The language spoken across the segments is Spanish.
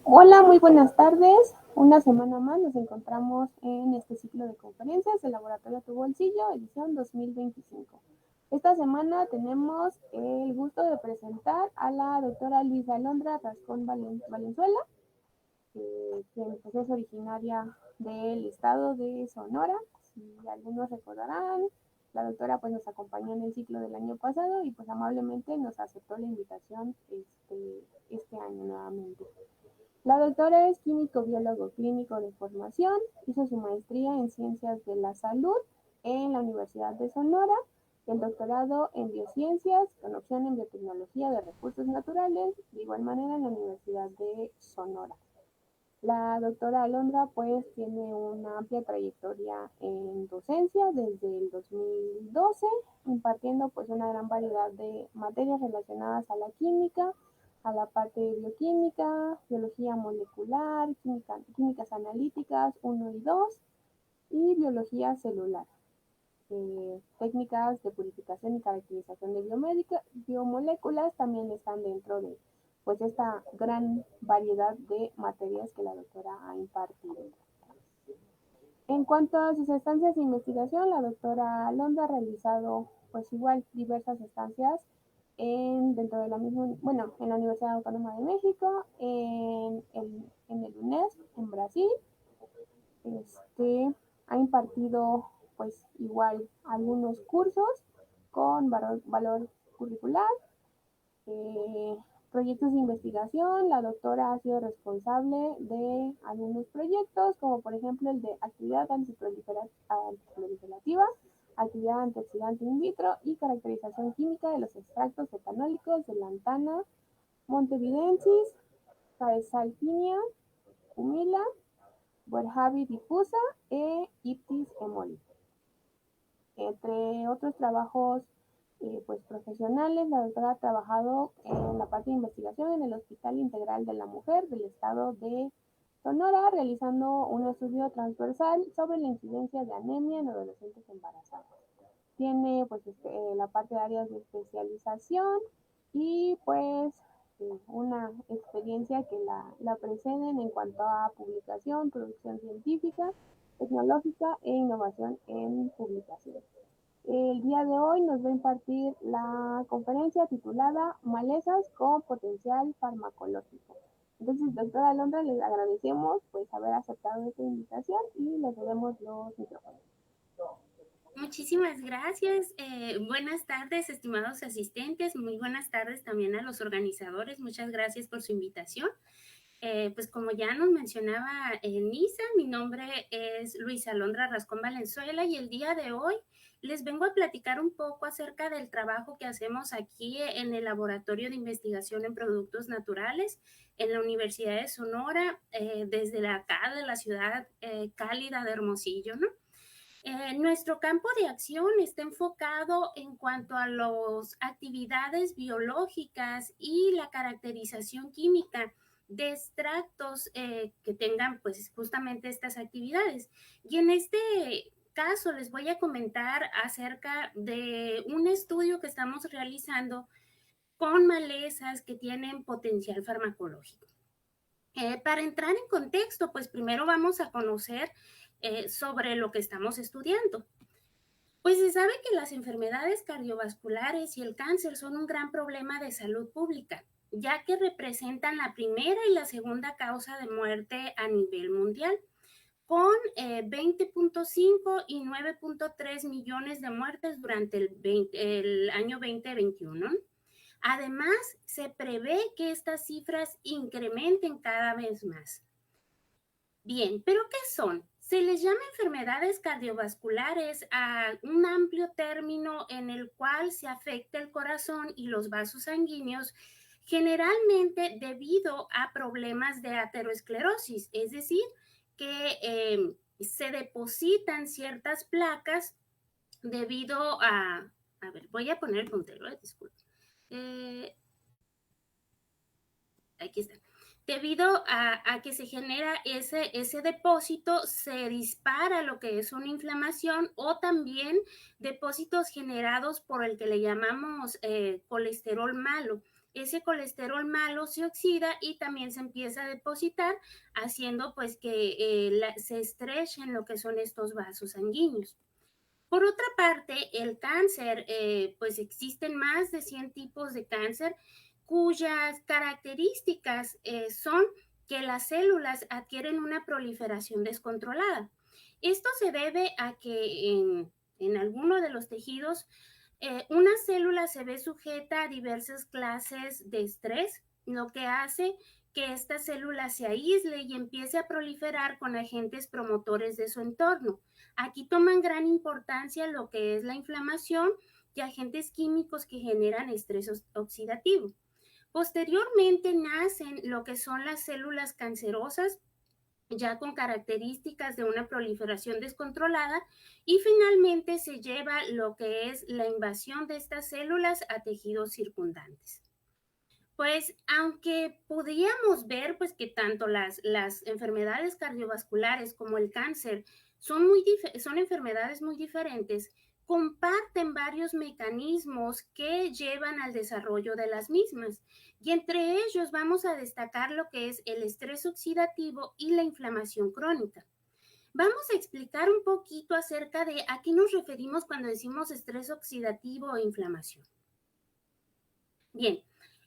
Hola, muy buenas tardes. Una semana más nos encontramos en este ciclo de conferencias del Laboratorio a tu Bolsillo, edición 2025. Esta semana tenemos el gusto de presentar a la doctora Luisa Alondra Rascón Valenzuela, quien pues, es originaria del estado de Sonora. Si algunos recordarán, la doctora pues nos acompañó en el ciclo del año pasado y pues amablemente nos aceptó la invitación este año nuevamente. La doctora es químico biólogo clínico de formación, hizo su maestría en ciencias de la salud en la Universidad de Sonora, el doctorado en biociencias con opción en biotecnología de recursos naturales, de igual manera en la Universidad de Sonora. La doctora Alondra pues tiene una amplia trayectoria en docencia desde el 2012, impartiendo pues una gran variedad de materias relacionadas a la química, a la parte de bioquímica, biología molecular, químicas analíticas 1 y 2 y biología celular. Técnicas de purificación y caracterización de biomoléculas también están dentro de pues esta gran variedad de materias que la doctora ha impartido. En cuanto a sus estancias de investigación, la doctora Alondra ha realizado pues igual diversas estancias dentro de la misma, bueno, en la Universidad Autónoma de México, en el UNES, en Brasil. Ha impartido pues igual algunos cursos con valor curricular, eh, proyectos de investigación. La doctora ha sido responsable de algunos proyectos, como por ejemplo el de actividad antiproliferativa, actividad antioxidante in vitro y caracterización química de los extractos etanólicos de lantana montevidensis, caesalpinia, humila, Boerhaave difusa e Iptis emoli. Entre otros trabajos pues profesionales, la doctora ha trabajado en la parte de investigación en el Hospital Integral de la Mujer del estado de Sonora, realizando un estudio transversal sobre la incidencia de anemia en adolescentes embarazados. Tiene pues la parte de áreas de especialización y pues una experiencia que la preceden en cuanto a publicación, producción científica, tecnológica e innovación en publicación. El día de hoy nos va a impartir la conferencia titulada Malezas con potencial farmacológico. Entonces, doctora Alondra, les agradecemos pues haber aceptado esta invitación y les debemos los micrófonos. Muchísimas gracias. Buenas tardes, estimados asistentes. Muy buenas tardes también a los organizadores. Muchas gracias por su invitación. Pues como ya nos mencionaba Nisa, mi nombre es Luisa Alondra Rascón Valenzuela y el día de hoy les vengo a platicar un poco acerca del trabajo que hacemos aquí en el Laboratorio de Investigación en Productos Naturales en la Universidad de Sonora, desde acá de la ciudad cálida de Hermosillo, ¿no? Nuestro campo de acción está enfocado en cuanto a las actividades biológicas y la caracterización química de extractos que tengan pues justamente estas actividades. Y en este caso les voy a comentar acerca de un estudio que estamos realizando con malezas que tienen potencial farmacológico. Para entrar en contexto, pues primero vamos a conocer sobre lo que estamos estudiando. Pues se sabe que las enfermedades cardiovasculares y el cáncer son un gran problema de salud pública, ya que representan la primera y la segunda causa de muerte a nivel mundial, con 20.5 y 9.3 millones de muertes durante el año 2021. Además, se prevé que estas cifras incrementen cada vez más. Bien, ¿pero qué son? Se les llama enfermedades cardiovasculares a un amplio término en el cual se afecta el corazón y los vasos sanguíneos, generalmente debido a problemas de aterosclerosis, es decir, que se depositan ciertas placas debido a ver, voy a poner el puntero, disculpen. Aquí está. Debido a que se genera ese depósito, se dispara lo que es una inflamación o también depósitos generados por el que le llamamos colesterol malo. Ese colesterol malo se oxida y también se empieza a depositar, haciendo pues que se estrechen lo que son estos vasos sanguíneos. Por otra parte, el cáncer, pues existen más de 100 tipos de cáncer cuyas características son que las células adquieren una proliferación descontrolada. Esto se debe a que en alguno de los tejidos una célula se ve sujeta a diversas clases de estrés, lo que hace que esta célula se aísle y empiece a proliferar con agentes promotores de su entorno. Aquí toman gran importancia lo que es la inflamación y agentes químicos que generan estrés oxidativo. Posteriormente nacen lo que son las células cancerosas, ya con características de una proliferación descontrolada, y finalmente se lleva lo que es la invasión de estas células a tejidos circundantes. Pues aunque podríamos ver pues que tanto las enfermedades cardiovasculares como el cáncer son enfermedades muy diferentes, comparten varios mecanismos que llevan al desarrollo de las mismas. Y entre ellos vamos a destacar lo que es el estrés oxidativo y la inflamación crónica. Vamos a explicar un poquito acerca de a qué nos referimos cuando decimos estrés oxidativo o inflamación. Bien,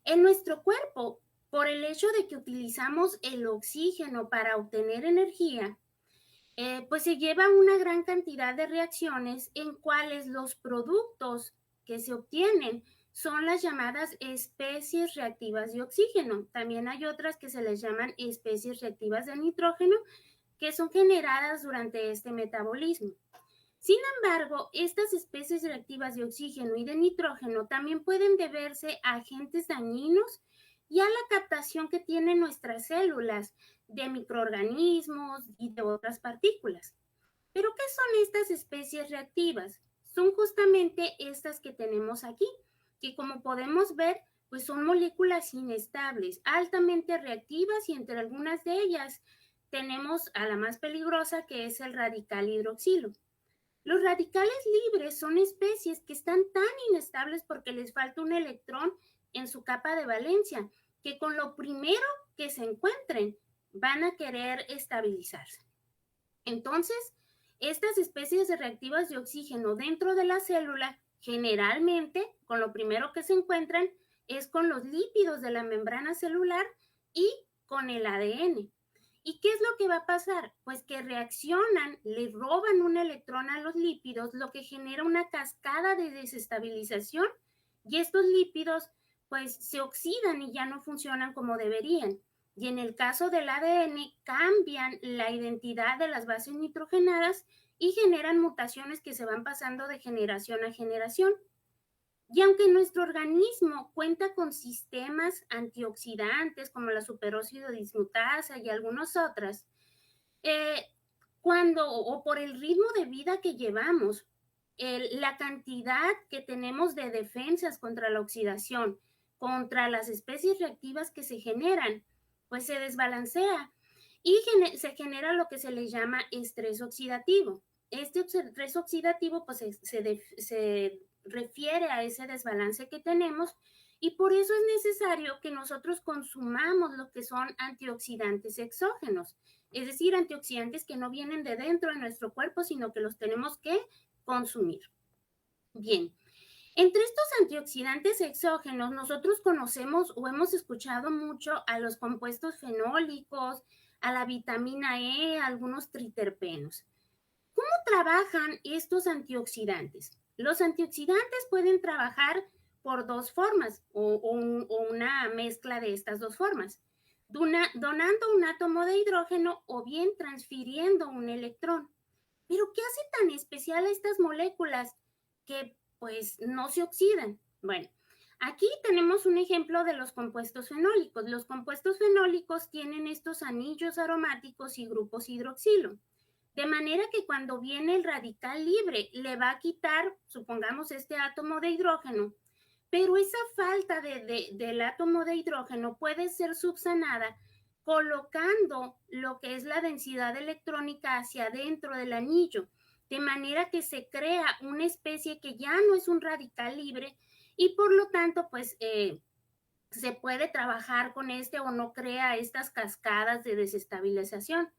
en nuestro cuerpo, por el hecho de que utilizamos el oxígeno para obtener energía, pues se lleva una gran cantidad de reacciones en cuales los productos que se obtienen son las llamadas especies reactivas de oxígeno. También hay otras que se les llaman especies reactivas de nitrógeno, que son generadas durante este metabolismo. Sin embargo, estas especies reactivas de oxígeno y de nitrógeno también pueden deberse a agentes dañinos y a la captación que tienen nuestras células de microorganismos y de otras partículas. ¿Pero qué son estas especies reactivas? Son justamente estas que tenemos aquí, que como podemos ver, pues son moléculas inestables, altamente reactivas, y entre algunas de ellas tenemos a la más peligrosa, que es el radical hidroxilo. Los radicales libres son especies que están tan inestables porque les falta un electrón en su capa de valencia, que con lo primero que se encuentren van a querer estabilizarse. Entonces, estas especies reactivas de oxígeno dentro de la célula, generalmente, con lo primero que se encuentran es con los lípidos de la membrana celular y con el ADN. ¿Y qué es lo que va a pasar? Pues que reaccionan, le roban un electrón a los lípidos, lo que genera una cascada de desestabilización, y estos lípidos pues se oxidan y ya no funcionan como deberían. Y en el caso del ADN cambian la identidad de las bases nitrogenadas y generan mutaciones que se van pasando de generación a generación. Y aunque nuestro organismo cuenta con sistemas antioxidantes como la superóxido dismutasa y algunas otras, o por el ritmo de vida que llevamos, la cantidad que tenemos de defensas contra la oxidación, contra las especies reactivas que se generan, pues se desbalancea y se genera lo que se le llama estrés oxidativo. Este estrés oxidativo pues se refiere a ese desbalance que tenemos, y por eso es necesario que nosotros consumamos lo que son antioxidantes exógenos, es decir, antioxidantes que no vienen de dentro de nuestro cuerpo, sino que los tenemos que consumir. Bien, entre estos antioxidantes exógenos nosotros conocemos o hemos escuchado mucho a los compuestos fenólicos, a la vitamina E, a algunos triterpenos. ¿Cómo trabajan estos antioxidantes? Los antioxidantes pueden trabajar por dos formas o una mezcla de estas dos formas, donando un átomo de hidrógeno o bien transfiriendo un electrón. ¿Pero qué hace tan especial a estas moléculas que pues no se oxidan? Bueno, aquí tenemos un ejemplo de los compuestos fenólicos. Los compuestos fenólicos tienen estos anillos aromáticos y grupos hidroxilo. De manera que cuando viene el radical libre, le va a quitar, supongamos, este átomo de hidrógeno, pero esa falta del átomo de hidrógeno puede ser subsanada colocando lo que es la densidad electrónica hacia adentro del anillo, de manera que se crea una especie que ya no es un radical libre y por lo tanto, pues se puede trabajar con o no crea estas cascadas de desestabilización.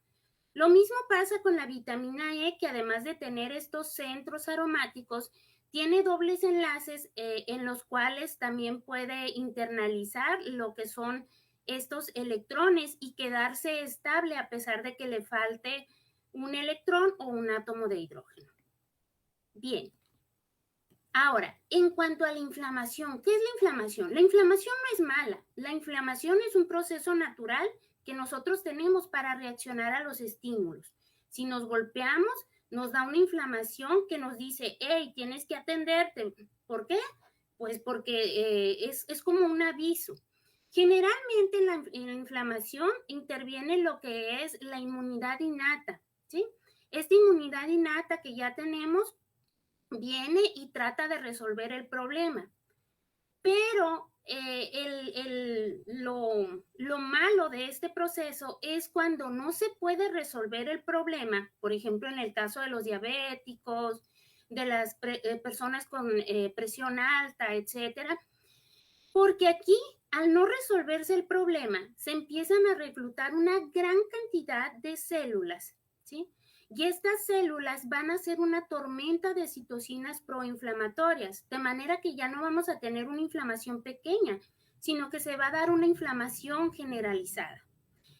Lo mismo pasa con la vitamina E, que además de tener estos centros aromáticos, tiene dobles enlaces en los cuales también puede internalizar lo que son estos electrones y quedarse estable a pesar de que le falte un electrón o un átomo de hidrógeno. Bien. Ahora, en cuanto a la inflamación, ¿qué es la inflamación? La inflamación no es mala. La inflamación es un proceso natural que nosotros tenemos para reaccionar a los estímulos. Si nos golpeamos, nos da una inflamación que nos dice, hey, tienes que atenderte. ¿Por qué? Pues porque es como un aviso. Generalmente en la inflamación interviene lo que es la inmunidad innata, ¿sí? Esta inmunidad innata que ya tenemos viene y trata de resolver el problema. Pero lo malo de este proceso es cuando no se puede resolver el problema, por ejemplo, en el caso de los diabéticos, de las personas con presión alta, etcétera, porque aquí, al no resolverse el problema, se empiezan a reclutar una gran cantidad de células, ¿sí? Y estas células van a ser una tormenta de citocinas proinflamatorias, de manera que ya no vamos a tener una inflamación pequeña, sino que se va a dar una inflamación generalizada.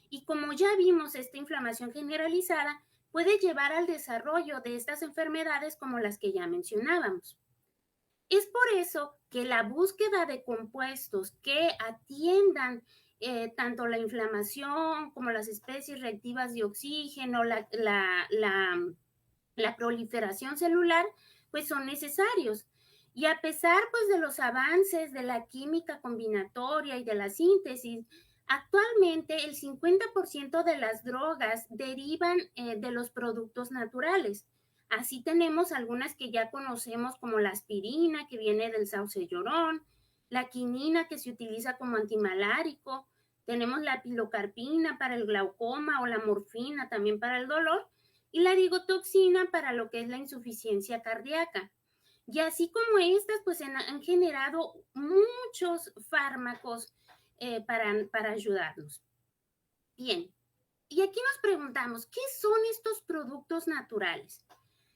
Y como ya vimos, esta inflamación generalizada puede llevar al desarrollo de estas enfermedades como las que ya mencionábamos. Es por eso que la búsqueda de compuestos que atiendan tanto la inflamación como las especies reactivas de oxígeno, la proliferación celular, pues son necesarios. Y a pesar pues de los avances de la química combinatoria y de la síntesis, actualmente el 50% de las drogas derivan de los productos naturales. Así tenemos algunas que ya conocemos como la aspirina, que viene del sauce llorón, la quinina, que se utiliza como antimalárico, tenemos la pilocarpina para el glaucoma o la morfina también para el dolor, y la digotoxina para lo que es la insuficiencia cardíaca. Y así como estas, pues han generado muchos fármacos para ayudarnos. Bien, y aquí nos preguntamos, ¿qué son estos productos naturales?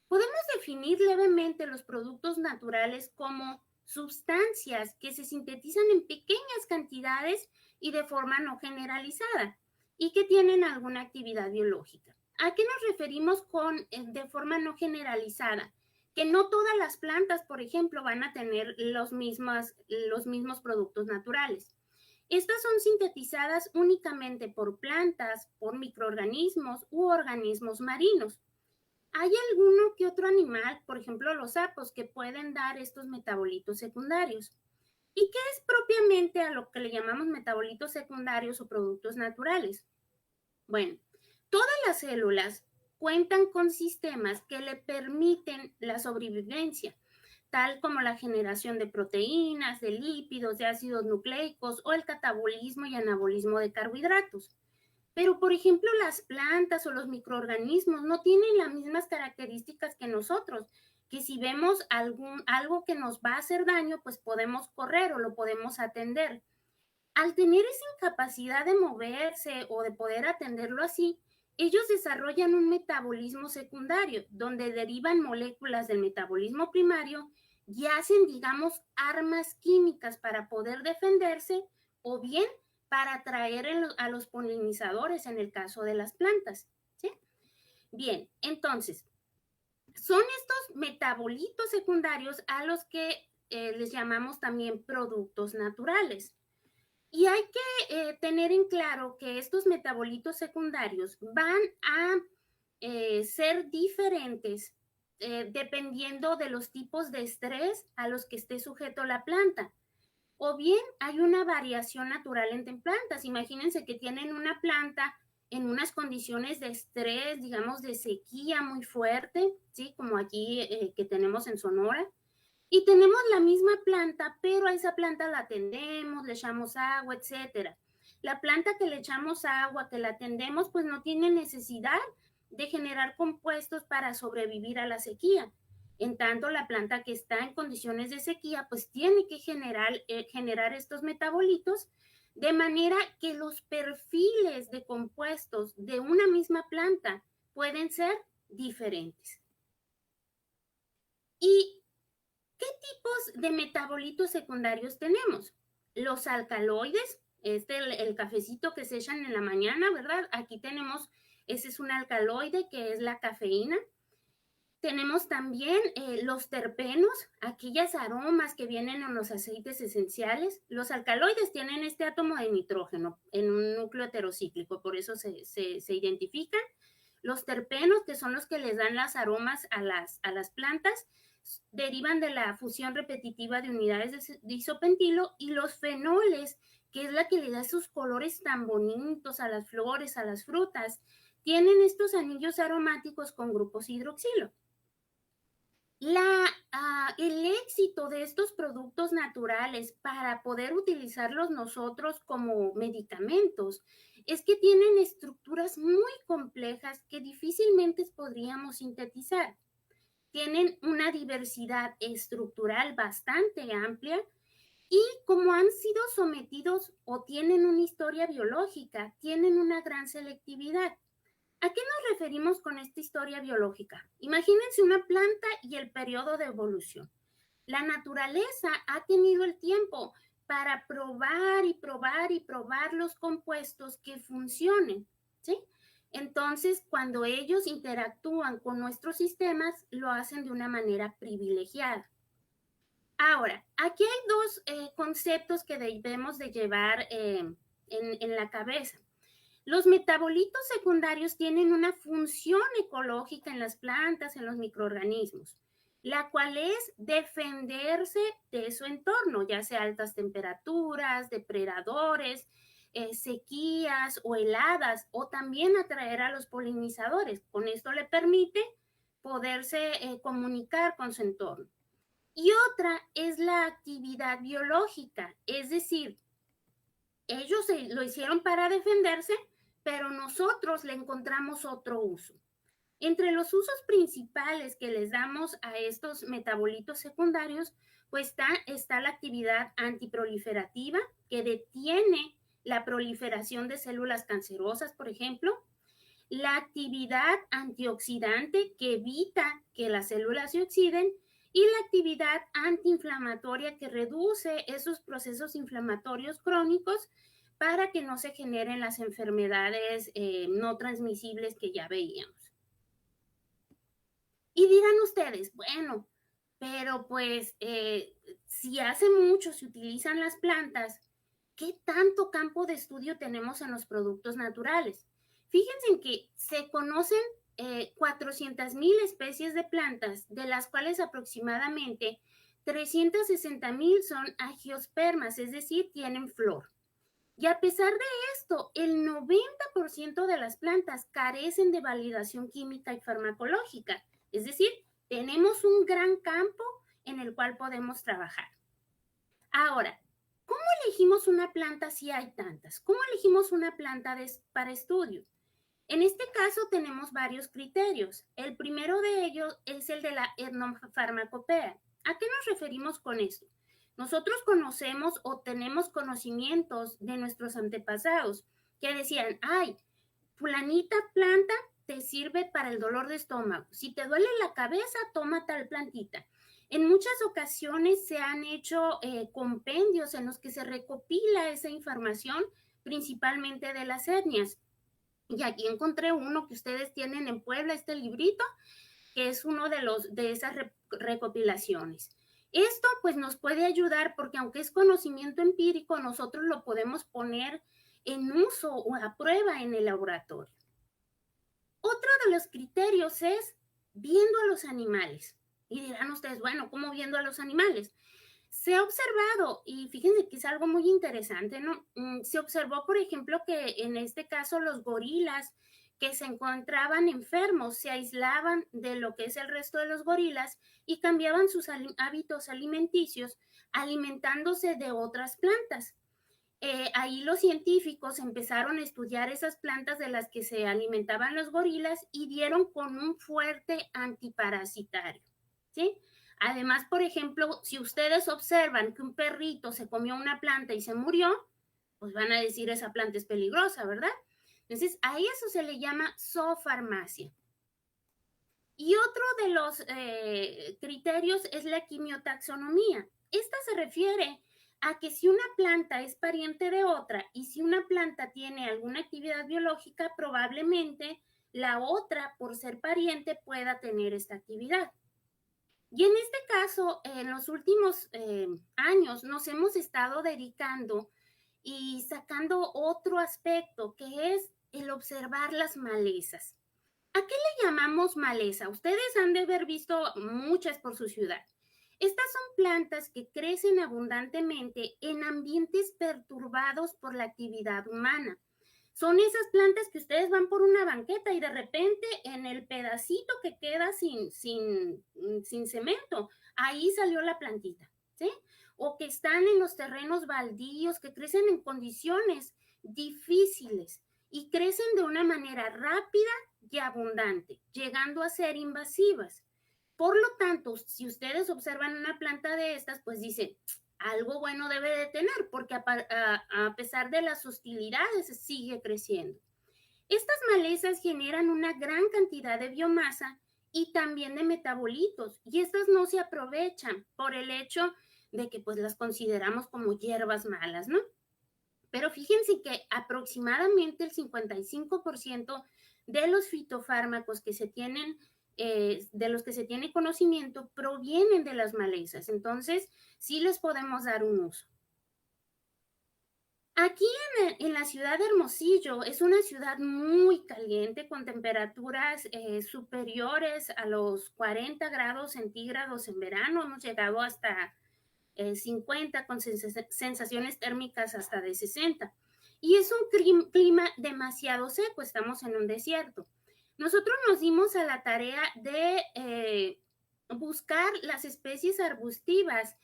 Podemos definir levemente los productos naturales como sustancias que se sintetizan en pequeñas cantidades y de forma no generalizada y que tienen alguna actividad biológica. ¿A qué nos referimos con de forma no generalizada? Que no todas las plantas, por ejemplo, van a tener los mismos productos naturales. Estas son sintetizadas únicamente por plantas, por microorganismos u organismos marinos. Hay alguno que otro animal, por ejemplo los sapos, que pueden dar estos metabolitos secundarios. ¿Y qué es propiamente a lo que le llamamos metabolitos secundarios o productos naturales? Bueno, todas las células cuentan con sistemas que le permiten la sobrevivencia, tal como la generación de proteínas, de lípidos, de ácidos nucleicos o el catabolismo y anabolismo de carbohidratos. Pero, por ejemplo, las plantas o los microorganismos no tienen las mismas características que nosotros, que si vemos algo que nos va a hacer daño, pues podemos correr o lo podemos atender. Al tener esa incapacidad de moverse o de poder atenderlo así, ellos desarrollan un metabolismo secundario, donde derivan moléculas del metabolismo primario y hacen, digamos, armas químicas para poder defenderse o bien para atraer a los polinizadores en el caso de las plantas, ¿sí? Bien, entonces, son estos metabolitos secundarios a los que les llamamos también productos naturales. Y hay que tener en claro que estos metabolitos secundarios van a ser diferentes dependiendo de los tipos de estrés a los que esté sujeto la planta. O bien hay una variación natural entre plantas. Imagínense que tienen una planta en unas condiciones de estrés, digamos, de sequía muy fuerte, ¿sí? Como aquí que tenemos en Sonora. Y tenemos la misma planta, pero a esa planta la atendemos, le echamos agua, etcétera. La planta que le echamos agua, que la atendemos, pues no tiene necesidad de generar compuestos para sobrevivir a la sequía. En tanto, la planta que está en condiciones de sequía, pues tiene que generar estos metabolitos de manera que los perfiles de compuestos de una misma planta pueden ser diferentes. ¿Y qué tipos de metabolitos secundarios tenemos? Los alcaloides, el cafecito que se echan en la mañana, ¿verdad? Aquí tenemos, ese es un alcaloide que es la cafeína. Tenemos también los terpenos, aquellas aromas que vienen en los aceites esenciales. Los alcaloides tienen este átomo de nitrógeno en un núcleo heterocíclico, por eso se identifican. Los terpenos, que son los que les dan las aromas a las plantas, derivan de la fusión repetitiva de unidades de isopentilo, y los fenoles, que es la que le da esos colores tan bonitos a las flores, a las frutas, tienen estos anillos aromáticos con grupos hidroxilo. El éxito de estos productos naturales para poder utilizarlos nosotros como medicamentos es que tienen estructuras muy complejas que difícilmente podríamos sintetizar. Tienen una diversidad estructural bastante amplia y como han sido sometidos o tienen una historia biológica, tienen una gran selectividad. ¿A qué nos referimos con esta historia biológica? Imagínense una planta y el periodo de evolución. La naturaleza ha tenido el tiempo para probar y probar y probar los compuestos que funcionen, ¿sí? Entonces, cuando ellos interactúan con nuestros sistemas, lo hacen de una manera privilegiada. Ahora, aquí hay dos conceptos que debemos de llevar en la cabeza. Los metabolitos secundarios tienen una función ecológica en las plantas, en los microorganismos, la cual es defenderse de su entorno, ya sea altas temperaturas, depredadores, sequías o heladas, o también atraer a los polinizadores. Con esto le permite poderse comunicar con su entorno. Y otra es la actividad biológica, es decir, ellos lo hicieron para defenderse, pero nosotros le encontramos otro uso. Entre los usos principales que les damos a estos metabolitos secundarios, pues está la actividad antiproliferativa, que detiene la proliferación de células cancerosas, por ejemplo. La actividad antioxidante, que evita que las células se oxiden. Y la actividad antiinflamatoria, que reduce esos procesos inflamatorios crónicos para que no se generen las enfermedades no transmisibles que ya veíamos. Y dirán ustedes, bueno, pero pues si hace mucho se utilizan las plantas, ¿qué tanto campo de estudio tenemos en los productos naturales? Fíjense en que se conocen 400,000 especies de plantas, de las cuales aproximadamente 360,000 son angiospermas, es decir, tienen flor. Y a pesar de esto, el 90% de las plantas carecen de validación química y farmacológica. Es decir, tenemos un gran campo en el cual podemos trabajar. Ahora, ¿cómo elegimos una planta si hay tantas? ¿Cómo elegimos una planta para estudio? En este caso tenemos varios criterios. El primero de ellos es el de la etnofarmacopea. ¿A qué nos referimos con esto? Nosotros conocemos o tenemos conocimientos de nuestros antepasados que decían, ay, fulanita planta te sirve para el dolor de estómago. Si te duele la cabeza, toma tal plantita. En muchas ocasiones se han hecho compendios en los que se recopila esa información, principalmente de las etnias. Y aquí encontré uno que ustedes tienen en Puebla, este librito, que es uno de esas recopilaciones. Esto pues nos puede ayudar porque aunque es conocimiento empírico, nosotros lo podemos poner en uso o a prueba en el laboratorio. Otro de los criterios es viendo a los animales. Y dirán ustedes, bueno, ¿cómo viendo a los animales? Se ha observado, y fíjense que es algo muy interesante, ¿no? Se observó, por ejemplo, que en este caso los gorilas que se encontraban enfermos se aislaban de lo que es el resto de los gorilas y cambiaban sus hábitos alimenticios alimentándose de otras plantas. Ahí los científicos empezaron a estudiar esas plantas de las que se alimentaban los gorilas y dieron con un fuerte antiparasitario, ¿sí? Además, por ejemplo, si ustedes observan que un perrito se comió una planta y se murió, pues van a decir esa planta es peligrosa, ¿verdad? Entonces, a eso se le llama zoofarmacia. Y otro de los criterios es la quimiotaxonomía. Esta se refiere a que si una planta es pariente de otra y si una planta tiene alguna actividad biológica, probablemente la otra, por ser pariente, pueda tener esta actividad. Y en este caso, en los últimos años nos hemos estado dedicando y sacando otro aspecto, que es el observar las malezas. ¿A qué le llamamos maleza? Ustedes han de haber visto muchas por su ciudad. Estas son plantas que crecen abundantemente en ambientes perturbados por la actividad humana. Son esas plantas que ustedes van por una banqueta y de repente en el pedacito que queda sin cemento, ahí salió la plantita, ¿sí? O que están en los terrenos baldíos, que crecen en condiciones difíciles y crecen de una manera rápida y abundante, llegando a ser invasivas. Por lo tanto, si ustedes observan una planta de estas, pues dicen, algo bueno debe de tener, porque a pesar de las hostilidades sigue creciendo. Estas malezas generan una gran cantidad de biomasa y también de metabolitos, y estas no se aprovechan por el hecho de que pues las consideramos como hierbas malas, ¿no? Pero fíjense que aproximadamente el 55% de los fitofármacos que se tienen, de los que se tiene conocimiento, provienen de las malezas. Entonces, sí les podemos dar un uso. Aquí en la ciudad de Hermosillo es una ciudad muy caliente con temperaturas superiores a los 40 grados centígrados en verano. Hemos llegado hasta 50 con sensaciones térmicas hasta de 60. Y es un clima demasiado seco, estamos en un desierto. Nosotros nos dimos a la tarea de buscar las especies arbustivas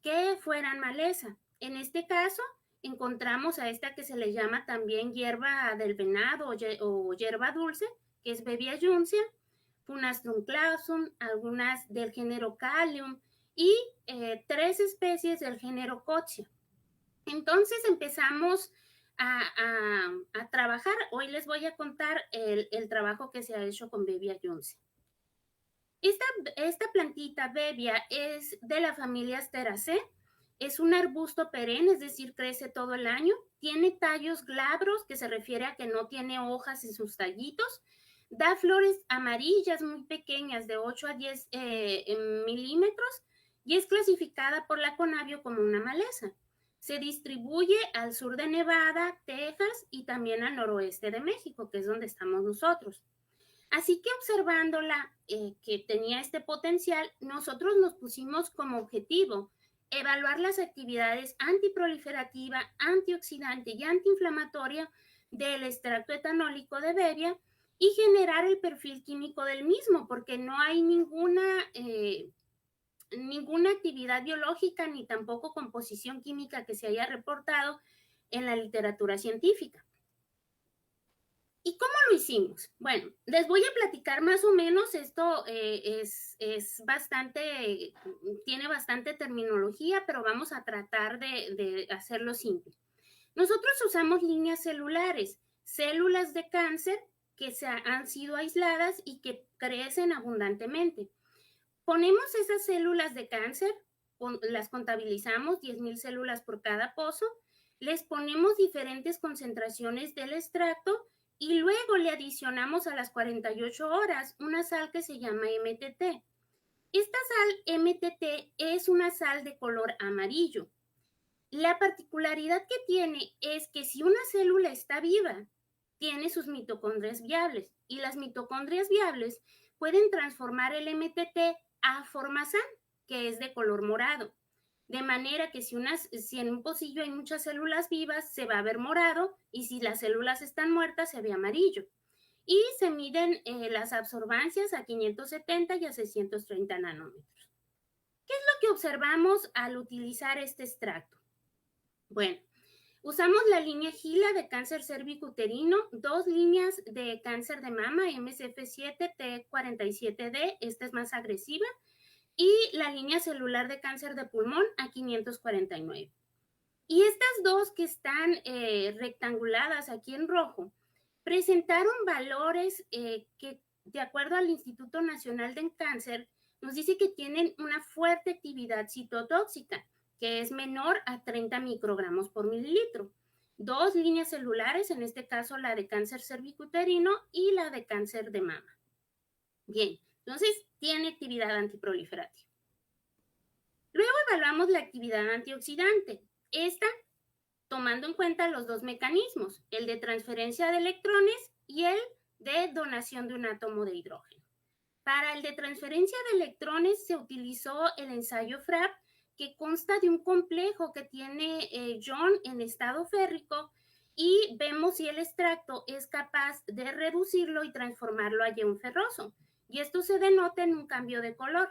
que fueran maleza. En este caso, encontramos a esta que se le llama también hierba del venado o hierba dulce, que es Bevia juncea, Funastrum clausum, algunas del género Callium y 3 especies del género Cochia. Entonces empezamos a trabajar. Hoy les voy a contar el trabajo que se ha hecho con Bevia juncea. Esta plantita Bevia es de la familia Asteraceae. Es un arbusto perenne, es decir, crece todo el año. Tiene tallos glabros, que se refiere a que no tiene hojas en sus tallitos. Da flores amarillas muy pequeñas, de 8 a 10 milímetros, y es clasificada por la Conavio como una maleza. Se distribuye al sur de Nevada, Texas y también al noroeste de México, que es donde estamos nosotros. Así que observándola que tenía este potencial, nosotros nos pusimos como objetivo evaluar las actividades antiproliferativa, antioxidante y antiinflamatoria del extracto etanólico de Bevia y generar el perfil químico del mismo, porque no hay ninguna actividad biológica ni tampoco composición química que se haya reportado en la literatura científica. ¿Y cómo lo hicimos? Bueno, les voy a platicar más o menos, esto es bastante, tiene bastante terminología, pero vamos a tratar de hacerlo simple. Nosotros usamos líneas celulares, células de cáncer que han sido aisladas y que crecen abundantemente. Ponemos esas células de cáncer, las contabilizamos, 10,000 células por cada pozo, les ponemos diferentes concentraciones del extracto y luego le adicionamos a las 48 horas una sal que se llama MTT. Esta sal MTT es una sal de color amarillo. La particularidad que tiene es que si una célula está viva, tiene sus mitocondrias viables y las mitocondrias viables pueden transformar el MTT a formazán, que es de color morado. De manera que si en un pocillo hay muchas células vivas, se va a ver morado, y si las células están muertas, se ve amarillo. Y se miden las absorbancias a 570 y a 630 nanómetros. ¿Qué es lo que observamos al utilizar este extracto? Bueno, Usamos la línea GILA de cáncer cervicuterino, 2 líneas de cáncer de mama, MSF7, T47D, esta es más agresiva, y la línea celular de cáncer de pulmón a 549. Y estas dos que están rectanguladas aquí en rojo, presentaron valores que, de acuerdo al Instituto Nacional de Cáncer, nos dice que tienen una fuerte actividad citotóxica, que es menor a 30 microgramos por mililitro. 2 líneas celulares, en este caso la de cáncer cervicuterino y la de cáncer de mama. Bien, entonces tiene actividad antiproliferativa. Luego evaluamos la actividad antioxidante. Esta tomando en cuenta los dos mecanismos, el de transferencia de electrones y el de donación de un átomo de hidrógeno. Para el de transferencia de electrones se utilizó el ensayo FRAP, que consta de un complejo que tiene ion en estado férrico, y vemos si el extracto es capaz de reducirlo y transformarlo a ion ferroso. Y esto se denota en un cambio de color.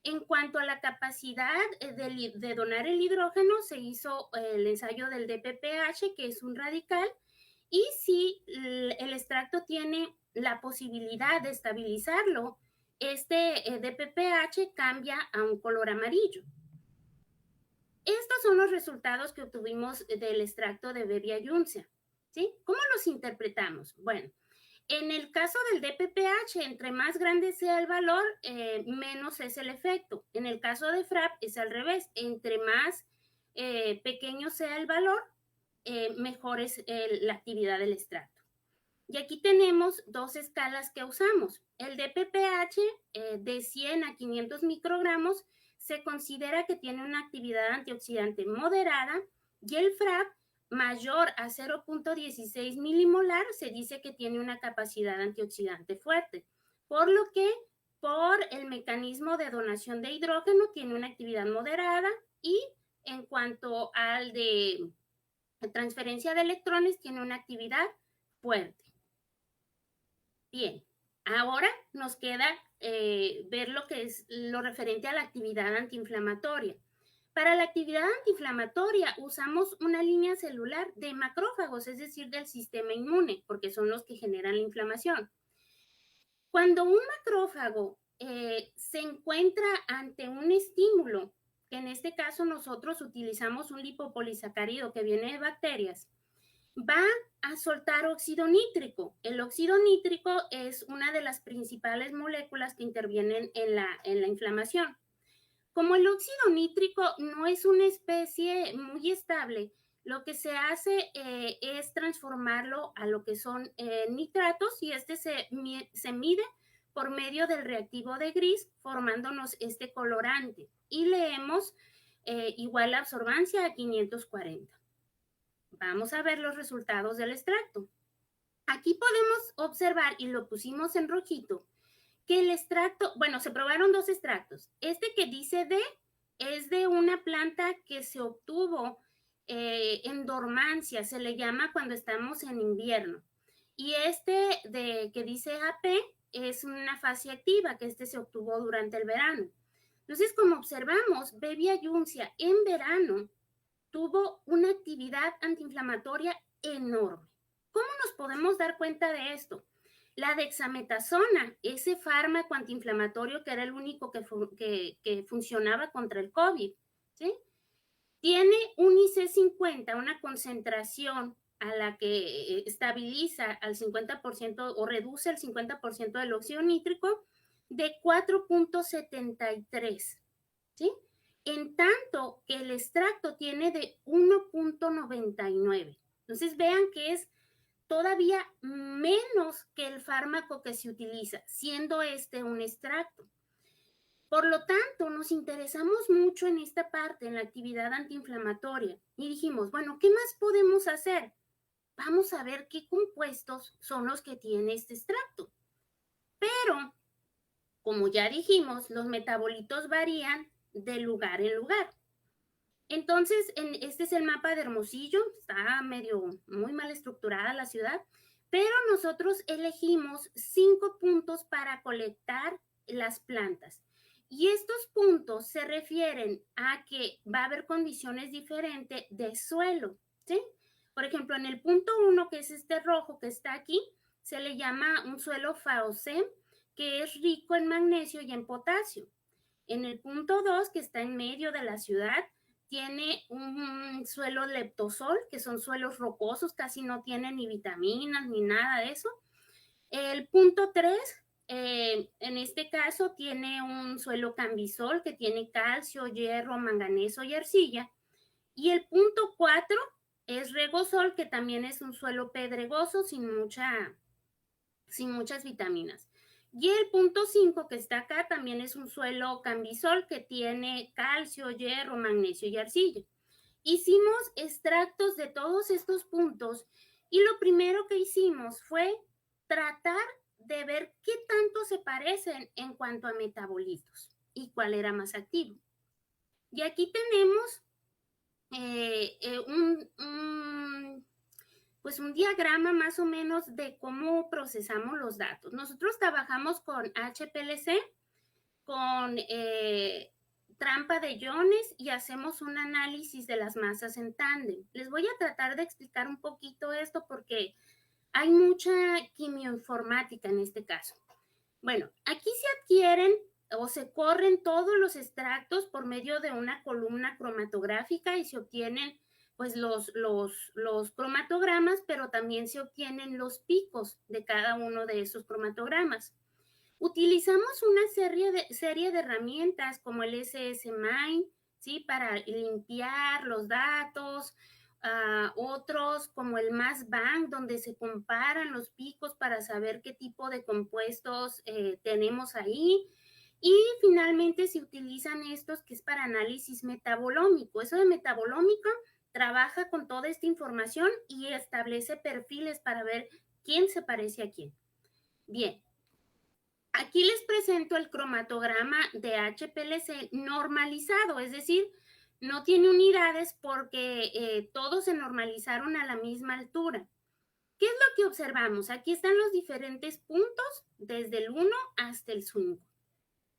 En cuanto a la capacidad de donar el hidrógeno, se hizo el ensayo del DPPH, que es un radical, y si el extracto tiene la posibilidad de estabilizarlo, este DPPH cambia a un color amarillo. Estos son los resultados que obtuvimos del extracto de Bebia Yuncia, ¿sí? ¿Cómo los interpretamos? Bueno, en el caso del DPPH, entre más grande sea el valor, menos es el efecto. En el caso de FRAP es al revés. Entre más pequeño sea el valor, mejor es la actividad del extracto. Y aquí tenemos dos escalas que usamos. El DPPH de 100 a 500 microgramos se considera que tiene una actividad antioxidante moderada, y el FRAP mayor a 0.16 milimolar se dice que tiene una capacidad antioxidante fuerte, por lo que por el mecanismo de donación de hidrógeno tiene una actividad moderada, y en cuanto al de transferencia de electrones tiene una actividad fuerte. Bien, ahora nos queda ver lo que es lo referente a la actividad antiinflamatoria. Para la actividad antiinflamatoria usamos una línea celular de macrófagos, es decir, del sistema inmune, porque son los que generan la inflamación. Cuando un macrófago se encuentra ante un estímulo, que en este caso nosotros utilizamos un lipopolisacárido que viene de bacterias, va a soltar óxido nítrico. El óxido nítrico es una de las principales moléculas que intervienen en la inflamación. Como el óxido nítrico no es una especie muy estable, lo que se hace es transformarlo a lo que son nitratos, y este se mide por medio del reactivo de Gris, formándonos este colorante. Y leemos igual la absorbancia a 540. Vamos a ver los resultados del extracto. Aquí podemos observar, y lo pusimos en rojito, que el extracto, bueno, se probaron dos extractos. Este que dice D es de una planta que se obtuvo en dormancia, se le llama cuando estamos en invierno. Y este que dice AP es una fase activa, que este se obtuvo durante el verano. Entonces, como observamos, Bebia Yuncia en verano tuvo una actividad antiinflamatoria enorme. ¿Cómo nos podemos dar cuenta de esto? La dexametasona, ese fármaco antiinflamatorio que era el único que funcionaba contra el COVID, ¿sí? Tiene un IC50, una concentración a la que estabiliza al 50% o reduce el 50% del óxido nítrico, de 4.73, ¿sí? En tanto que el extracto tiene de 1.99. Entonces vean que es todavía menos que el fármaco que se utiliza, siendo este un extracto. Por lo tanto, nos interesamos mucho en esta parte, en la actividad antiinflamatoria, y dijimos, bueno, ¿qué más podemos hacer? Vamos a ver qué compuestos son los que tiene este extracto. Pero, como ya dijimos, los metabolitos varían de lugar en lugar. Entonces, este es el mapa de Hermosillo, está muy mal estructurada la ciudad, pero nosotros elegimos 5 puntos para colectar las plantas. Y estos puntos se refieren a que va a haber condiciones diferentes de suelo, ¿sí? ¿sí? Por ejemplo, en el punto 1, que es este rojo que está aquí, se le llama un suelo FAOSEM, que es rico en magnesio y en potasio. En el punto 2, que está en medio de la ciudad, tiene un suelo leptosol, que son suelos rocosos, casi no tienen ni vitaminas ni nada de eso. El punto 3, en este caso, tiene un suelo cambisol, que tiene calcio, hierro, manganeso y arcilla. Y el punto 4 es regosol, que también es un suelo pedregoso sin muchas vitaminas. Y el punto 5, que está acá, también es un suelo cambisol que tiene calcio, hierro, magnesio y arcilla. Hicimos extractos de todos estos puntos y lo primero que hicimos fue tratar de ver qué tanto se parecen en cuanto a metabolitos y cuál era más activo. Y aquí tenemos pues un diagrama más o menos de cómo procesamos los datos. Nosotros trabajamos con HPLC, con trampa de iones y hacemos un análisis de las masas en tándem. Les voy a tratar de explicar un poquito esto porque hay mucha quimioinformática en este caso. Bueno, aquí se adquieren o se corren todos los extractos por medio de una columna cromatográfica y se obtienen pues los cromatogramas, pero también se obtienen los picos de cada uno de esos cromatogramas. Utilizamos una serie de herramientas como el SS-MINE, ¿sí? Para limpiar los datos, otros como el MassBank, donde se comparan los picos para saber qué tipo de compuestos tenemos ahí. Y finalmente se utilizan estos que es para análisis metabolómico. Eso de metabolómico trabaja con toda esta información y establece perfiles para ver quién se parece a quién. Bien, aquí les presento el cromatograma de HPLC normalizado, es decir, no tiene unidades porque todos se normalizaron a la misma altura. ¿Qué es lo que observamos? Aquí están los diferentes puntos desde el 1 hasta el 5.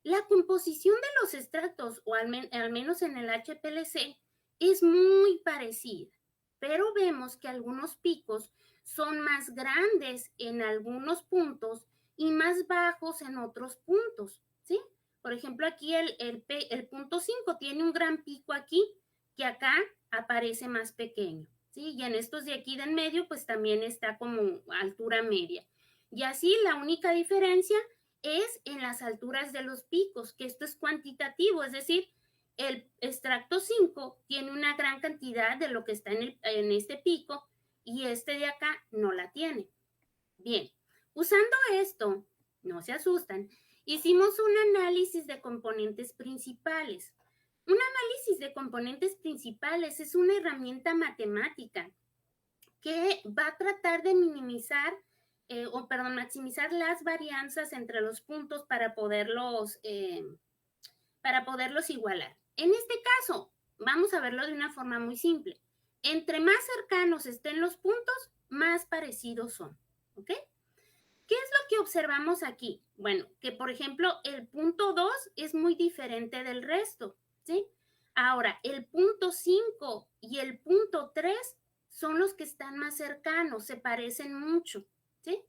La composición de los extractos, o al menos en el HPLC, es muy parecida, pero vemos que algunos picos son más grandes en algunos puntos y más bajos en otros puntos, ¿sí? Por ejemplo, aquí el punto 5 tiene un gran pico aquí, que acá aparece más pequeño, ¿sí? Y en estos de aquí de en medio, pues también está como altura media. Y así la única diferencia es en las alturas de los picos, que esto es cuantitativo, es decir, el extracto 5 tiene una gran cantidad de lo que está en este pico y este de acá no la tiene. Bien, usando esto, no se asustan, hicimos un análisis de componentes principales. Un análisis de componentes principales es una herramienta matemática que va a tratar de maximizar las varianzas entre los puntos para poderlos igualar. En este caso, vamos a verlo de una forma muy simple. Entre más cercanos estén los puntos, más parecidos son. ¿Ok? ¿Qué es lo que observamos aquí? Bueno, que por ejemplo el punto 2 es muy diferente del resto, ¿sí? Ahora, el punto 5 y el punto 3 son los que están más cercanos, se parecen mucho, ¿sí?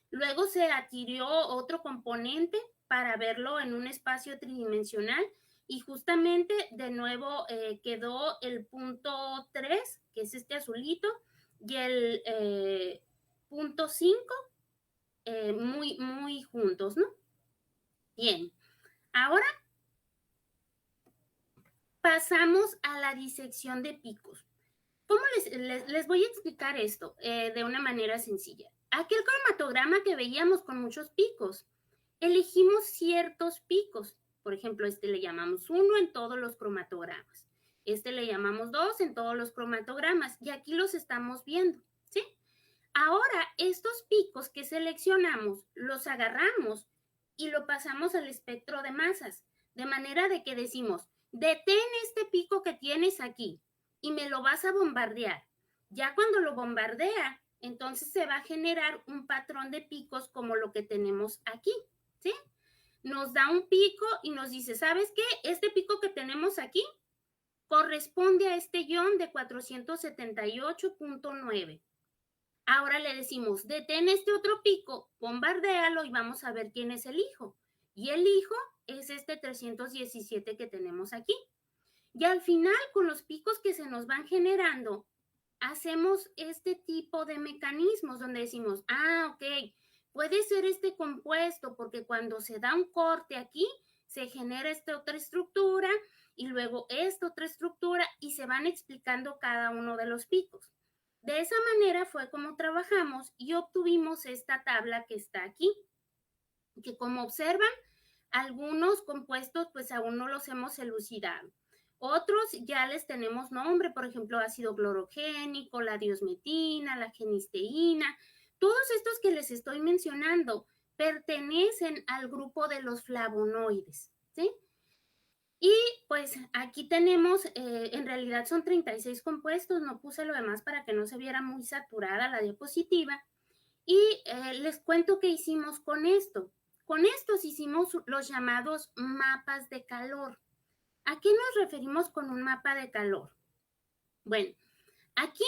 Luego se adquirió otro componente para verlo en un espacio tridimensional y justamente de nuevo quedó el punto 3, que es este azulito, y el punto 5 muy, muy juntos, ¿no? Bien, ahora pasamos a la disección de picos. ¿Cómo les voy a explicar esto de una manera sencilla? Aquel cromatograma que veíamos con muchos picos, elegimos ciertos picos. Por ejemplo, este le llamamos 1 en todos los cromatogramas. Este le llamamos 2 en todos los cromatogramas. Y aquí los estamos viendo, ¿sí? Ahora, estos picos que seleccionamos, los agarramos y lo pasamos al espectro de masas, de manera de que decimos, detén este pico que tienes aquí y me lo vas a bombardear. Ya cuando lo bombardea, entonces se va a generar un patrón de picos como lo que tenemos aquí, ¿sí? Nos da un pico y nos dice, ¿sabes qué? Este pico que tenemos aquí corresponde a este ion de 478.9. Ahora le decimos, detén este otro pico, bombardéalo y vamos a ver quién es el hijo. Y el hijo es este 317 que tenemos aquí. Y al final, con los picos que se nos van generando, hacemos este tipo de mecanismos donde decimos, ok, puede ser este compuesto porque cuando se da un corte aquí, se genera esta otra estructura y luego esta otra estructura y se van explicando cada uno de los picos. De esa manera fue como trabajamos y obtuvimos esta tabla que está aquí, que como observan, algunos compuestos pues aún no los hemos elucidado. Otros ya les tenemos nombre, por ejemplo, ácido clorogénico, la diosmetina, la genisteína. Todos estos que les estoy mencionando pertenecen al grupo de los flavonoides, ¿sí? Y pues aquí tenemos, en realidad son 36 compuestos, no puse lo demás para que no se viera muy saturada la diapositiva. Y les cuento qué hicimos con esto. Con estos hicimos los llamados mapas de calor. ¿A qué nos referimos con un mapa de calor? Bueno, aquí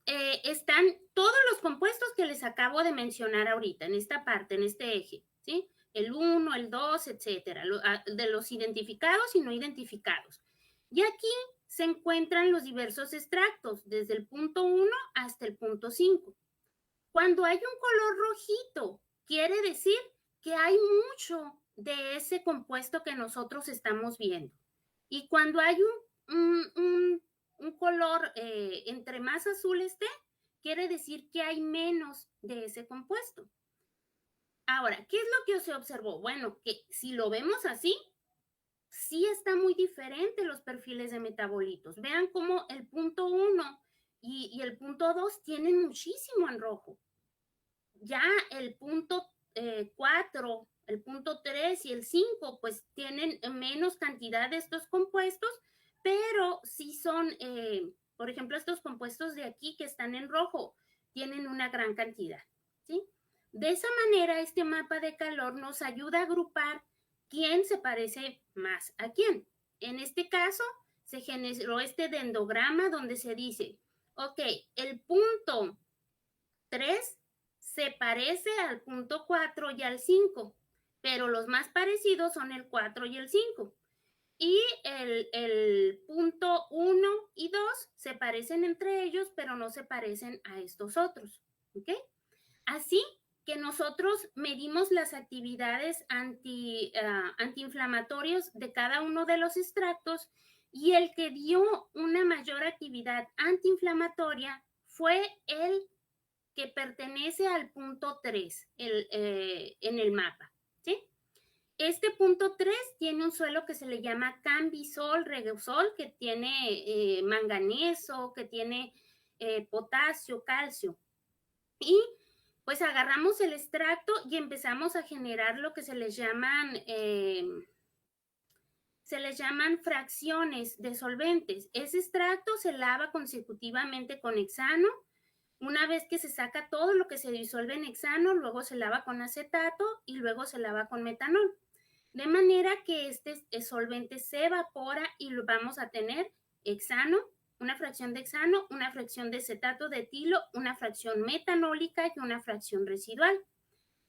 están todos los compuestos que les acabo de mencionar ahorita, en esta parte, en este eje, ¿sí? El 1, el 2, etcétera, de los identificados y no identificados. Y aquí se encuentran los diversos extractos, desde el punto 1 hasta el punto 5. Cuando hay un color rojito, quiere decir que hay mucho de ese compuesto que nosotros estamos viendo. Y cuando hay un color entre más azul esté, quiere decir que hay menos de ese compuesto. Ahora, ¿qué es lo que se observó? Bueno, que si lo vemos así, sí está muy diferente los perfiles de metabolitos. Vean cómo el punto 1 y el punto 2 tienen muchísimo en rojo. Ya el punto 4, el punto 3 y el 5, pues tienen menos cantidad de estos compuestos, pero sí son, por ejemplo, estos compuestos de aquí que están en rojo, tienen una gran cantidad, ¿sí? De esa manera, este mapa de calor nos ayuda a agrupar quién se parece más a quién. En este caso, se generó este dendrograma donde se dice, ok, el punto 3 se parece al punto 4 y al 5, pero los más parecidos son el 4 y el 5. Y el punto 1 y 2 se parecen entre ellos, pero no se parecen a estos otros. ¿Ok? Así que nosotros medimos las actividades antiinflamatorios de cada uno de los extractos y el que dio una mayor actividad antiinflamatoria fue el que pertenece al punto 3 en el mapa, ¿sí? Este punto 3 tiene un suelo que se le llama cambisol, regosol, que tiene manganeso, que tiene potasio, calcio. Y pues agarramos el extracto y empezamos a generar lo que se les llaman fracciones de solventes. Ese extracto se lava consecutivamente con hexano. Una vez que se saca todo lo que se disuelve en hexano, luego se lava con acetato y luego se lava con metanol. De manera que este solvente se evapora y lo vamos a tener hexano, una fracción de hexano, una fracción de acetato de etilo, una fracción metanólica y una fracción residual.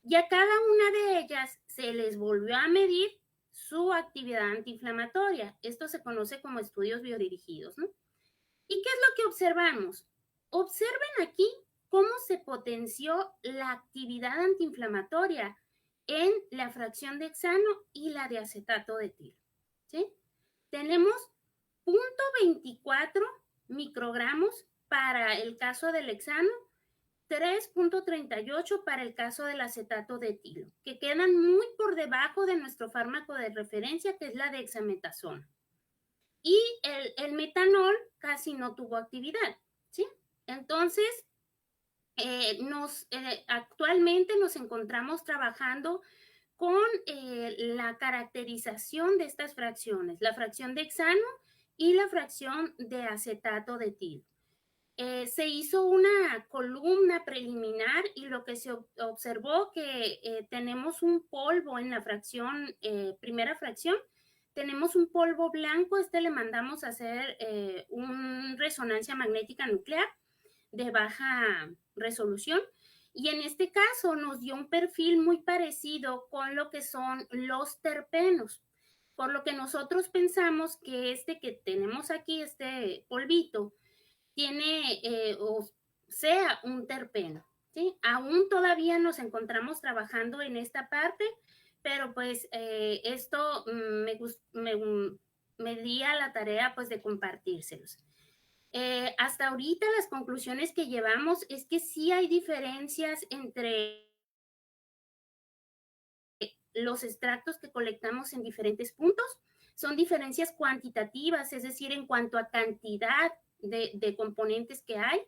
Y a cada una de ellas se les volvió a medir su actividad antiinflamatoria. Esto se conoce como estudios biodirigidos, ¿no? ¿Y qué es lo que observamos? Observen aquí cómo se potenció la actividad antiinflamatoria en la fracción de hexano y la de acetato de etilo, ¿sí? Tenemos 0.24 microgramos para el caso del hexano, 3.38 para el caso del acetato de etilo, que quedan muy por debajo de nuestro fármaco de referencia, que es la dexametasona. Y el metanol casi no tuvo actividad, ¿sí? Entonces, actualmente nos encontramos trabajando con la caracterización de estas fracciones, la fracción de hexano y la fracción de acetato de etilo. Se hizo una columna preliminar y lo que se observó que tenemos un polvo en la fracción, primera fracción, tenemos un polvo blanco, le mandamos a hacer una resonancia magnética nuclear de baja resolución. Y en este caso nos dio un perfil muy parecido con lo que son los terpenos, por lo que nosotros pensamos que que tenemos aquí, este polvito, tiene o sea un terpeno. ¿Sí? Aún todavía nos encontramos trabajando en esta parte, pero pues esto me di a la tarea pues de compartírselos. Hasta ahorita las conclusiones que llevamos es que sí hay diferencias entre los extractos que colectamos en diferentes puntos. Son diferencias cuantitativas, es decir, en cuanto a cantidad de componentes que hay.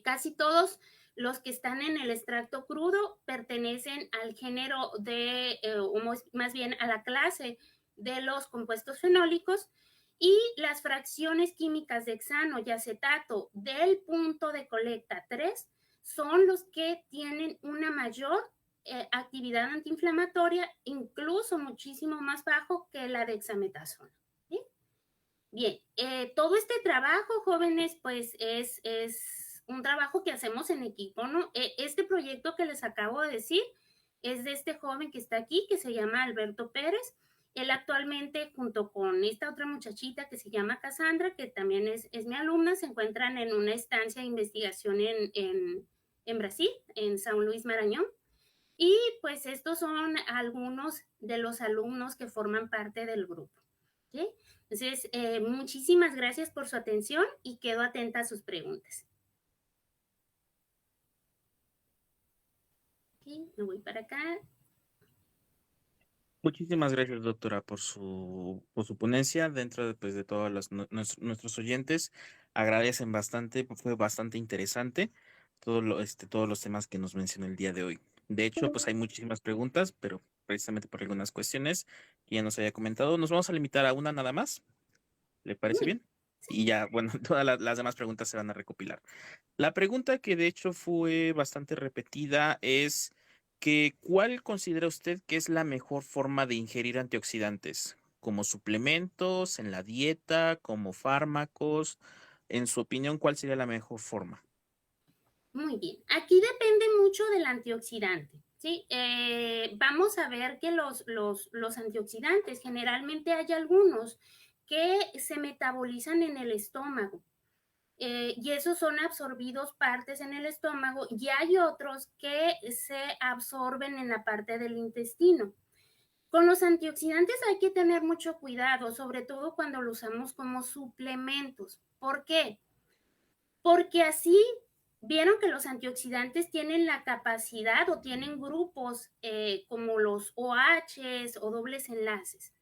Casi todos los que están en el extracto crudo pertenecen al género o más bien a la clase de los compuestos fenólicos, y las fracciones químicas de hexano y acetato del punto de colecta 3 son los que tienen una mayor actividad antiinflamatoria, incluso muchísimo más bajo que la dexametasona. ¿Sí? Bien, todo este trabajo, jóvenes, pues es un trabajo que hacemos en equipo, ¿no? Este proyecto que les acabo de decir es de este joven que está aquí, que se llama Alberto Pérez. Él actualmente, junto con esta otra muchachita que se llama Cassandra, que también es mi alumna, se encuentran en una estancia de investigación en Brasil, en São Luís Maranhão. Y pues estos son algunos de los alumnos que forman parte del grupo. ¿Sí? Entonces, muchísimas gracias por su atención y quedo atenta a sus preguntas. Okay, me voy para acá. Muchísimas gracias, doctora, por su ponencia. Dentro de, pues, de todos nuestros oyentes, agradecen bastante, fue bastante interesante todos los temas que nos mencionó el día de hoy. De hecho, pues hay muchísimas preguntas, pero precisamente por algunas cuestiones que ya nos había comentado, nos vamos a limitar a una nada más. ¿Le parece bien? Y ya, bueno, todas las demás preguntas se van a recopilar. La pregunta que de hecho fue bastante repetida es que ¿cuál considera usted que es la mejor forma de ingerir antioxidantes? ¿Como suplementos, en la dieta, como fármacos? En su opinión, ¿cuál sería la mejor forma? Muy bien. Aquí depende mucho del antioxidante. ¿Sí? Vamos a ver que los antioxidantes, generalmente hay algunos que se metabolizan en el estómago. Y esos son absorbidos partes en el estómago, y hay otros que se absorben en la parte del intestino. Con los antioxidantes hay que tener mucho cuidado, sobre todo cuando los usamos como suplementos. ¿Por qué? Porque así vieron que los antioxidantes tienen la capacidad o tienen grupos como los OHs o dobles enlaces.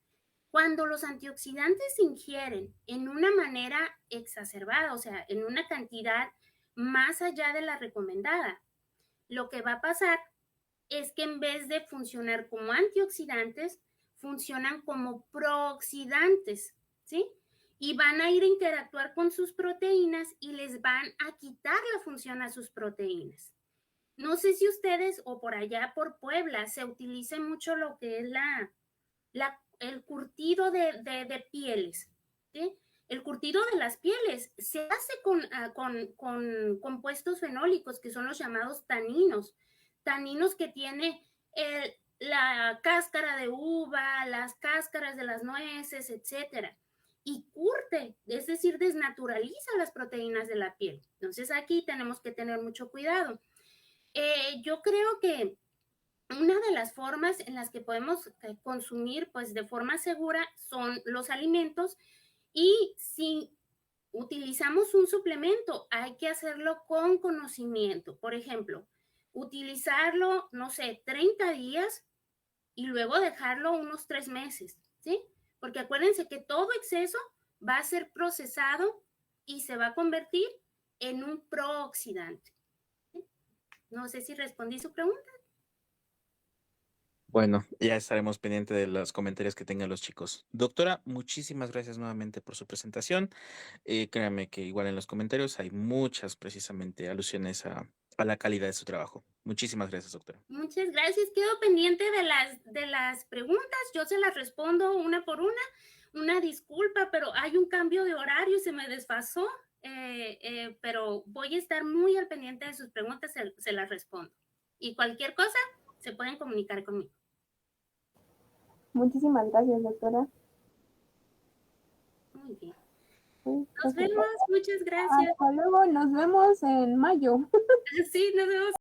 Cuando los antioxidantes se ingieren en una manera exacerbada, o sea, en una cantidad más allá de la recomendada, lo que va a pasar es que en vez de funcionar como antioxidantes, funcionan como prooxidantes, ¿sí? Y van a ir a interactuar con sus proteínas y les van a quitar la función a sus proteínas. No sé si ustedes o por allá por Puebla se utilice mucho lo que es el curtido de pieles. ¿Sí? El curtido de las pieles se hace con compuestos fenólicos que son los llamados taninos que tiene la cáscara de uva, las cáscaras de las nueces, etcétera. Y curte, es decir, desnaturaliza las proteínas de la piel. Entonces aquí tenemos que tener mucho cuidado. Yo creo que una de las formas en las que podemos consumir pues de forma segura son los alimentos, y si utilizamos un suplemento hay que hacerlo con conocimiento. Por ejemplo, utilizarlo, no sé, 30 días y luego dejarlo unos 3 meses, ¿sí? Porque acuérdense que todo exceso va a ser procesado y se va a convertir en un prooxidante. ¿Sí? No sé si respondí su pregunta. Bueno, ya estaremos pendientes de los comentarios que tengan los chicos. Doctora, muchísimas gracias nuevamente por su presentación. Créanme que igual en los comentarios hay muchas precisamente alusiones a la calidad de su trabajo. Muchísimas gracias, doctora. Muchas gracias. Quedo pendiente de las preguntas. Yo se las respondo una por una. Una disculpa, pero hay un cambio de horario, se me desfasó, pero voy a estar muy al pendiente de sus preguntas, se las respondo. Y cualquier cosa, se pueden comunicar conmigo. Muchísimas gracias, doctora. Muy bien. Sí, Nos vemos, muchas gracias. hasta luego, nos vemos en mayo. Sí, nos vemos.